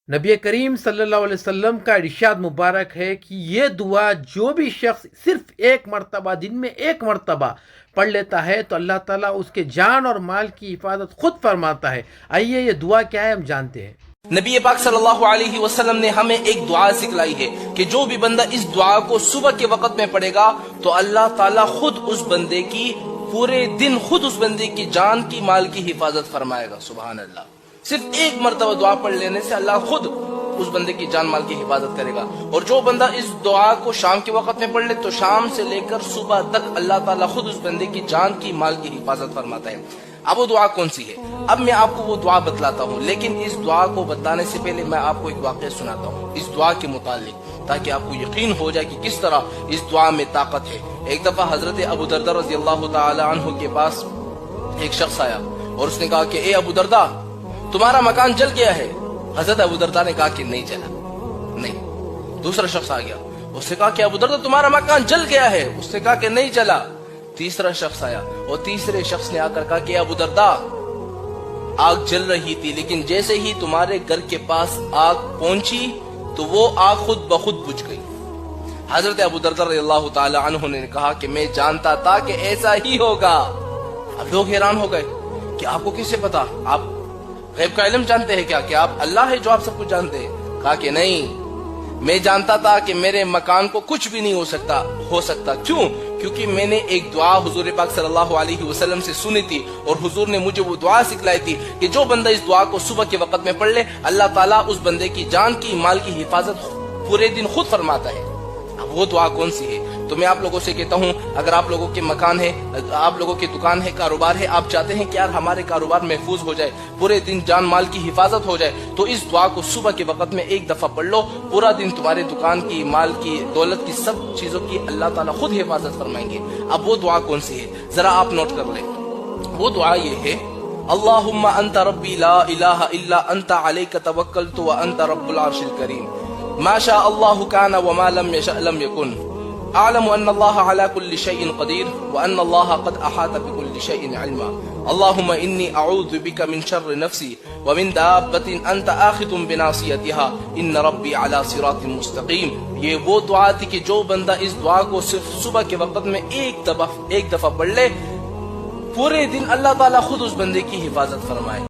نبی کریم صلی اللہ علیہ وسلم کا ارشاد مبارک ہے کہ یہ دعا جو بھی شخص صرف ایک مرتبہ دن میں ایک مرتبہ پڑھ لیتا ہے تو اللہ تعالیٰ اس کے جان اور مال کی حفاظت خود فرماتا ہے۔ آئیے یہ دعا کیا ہے ہم جانتے ہیں۔ نبی پاک صلی اللہ علیہ وسلم نے ہمیں ایک دعا سکھلائی ہے کہ جو بھی بندہ اس دعا کو صبح کے وقت میں پڑھے گا تو اللہ تعالیٰ خود اس بندے کی پورے دن خود اس بندے کی جان کی مال کی حفاظت فرمائے گا۔ سبحان اللہ۔ صرف ایک مرتبہ دعا پڑھ لینے سے اللہ خود اس بندے کی جان مال کی حفاظت کرے گا، اور جو بندہ اس دعا کو شام کے وقت میں پڑھ لے تو شام سے لے کر صبح تک اللہ تعالیٰ خود اس بندے کی جان کی مال کی حفاظت فرماتا ہے۔ اب وہ دعا کون سی ہے؟ اب میں آپ کو وہ دعا بتلاتا ہوں، لیکن اس دعا کو بتانے سے پہلے میں آپ کو ایک واقعہ سناتا ہوں اس دعا کے متعلق، تاکہ آپ کو یقین ہو جائے کہ کس طرح اس دعا میں طاقت ہے۔ ایک دفعہ حضرت ابو دردہ رضی اللہ تعالی عنہ کے پاس ایک شخص آیا اور اس نے کہا کہ اے ابو دردہ، تمہارا مکان جل گیا ہے۔ حضرت ابو دردہ نے کہا کہ نہیں جلا، نہیں۔ دوسرا شخص آ گیا، اس نے کہا کہ ابو دردہ تمہارا مکان جل گیا ہے، اس نے کہا کہ نہیں جلا۔ تیسرا شخص آیا اور تیسرے شخص نے آ کر کہا کہ ابو دردہ، آگ جل رہی تھی لیکن جیسے ہی تمہارے گھر کے پاس آگ پہنچی تو وہ آگ خود بخود بجھ گئی۔ حضرت ابو دردہ رضی اللہ تعالی عنہ نے کہا کہ میں جانتا تھا کہ ایسا ہی ہوگا۔ اب لوگ حیران ہو گئے کہ آپ کو کیسے پتا؟ آپ غیب کا علم جانتے ہیں کیا؟ کہ آپ اللہ ہے جو آپ سب کچھ جانتے ہیں؟ کہا کہ نہیں، میں جانتا تھا کہ میرے مکان کو کچھ بھی نہیں ہو سکتا۔ کیوں؟ کیونکہ میں نے ایک دعا حضور پاک صلی اللہ علیہ وسلم سے سنی تھی، اور حضور نے مجھے وہ دعا سکھلائی تھی کہ جو بندہ اس دعا کو صبح کے وقت میں پڑھ لے اللہ تعالیٰ اس بندے کی جان کی مال کی حفاظت پورے دن خود فرماتا ہے۔ اب وہ دعا کون سی ہے؟ تو میں آپ لوگوں سے کہتا ہوں، اگر آپ لوگوں کے مکان ہے، آپ لوگوں کی دکان ہے، کاروبار ہے، آپ چاہتے ہیں کہ یار ہمارے کاروبار محفوظ ہو جائے، پورے دن جان مال کی حفاظت ہو جائے، تو اس دعا کو صبح کے وقت میں ایک دفعہ پڑھ لو، پورا دن تمہارے دکان کی، مال کی، دولت کی، سب چیزوں کی اللہ تعالیٰ خود حفاظت فرمائیں گے۔ اب وہ دعا کون سی ہے ذرا آپ نوٹ کر لیں۔ وہ دعا یہ ہے: اللہم انت ربی لا الہ الا انت علیک توکلت وانت رب العرش الکریم، ما شاء اللہ کان وما لم یشأ لم یکن، اعلم ان اللہ علی کل شیء قدیر وان اللہ قد احاط بكل شیء علما، اللہم انی اعوذ بک من شر نفسی ومن دابۃ انت آخذ بناصیتها ان ربی علی صراط مستقیم۔ یہ وہ دعا تھی کہ جو بندہ اس دعا کو صرف صبح کے وقت میں ایک دفعہ پڑھ لے، پورے دن اللہ تعالیٰ خود اس بندے کی حفاظت فرمائے۔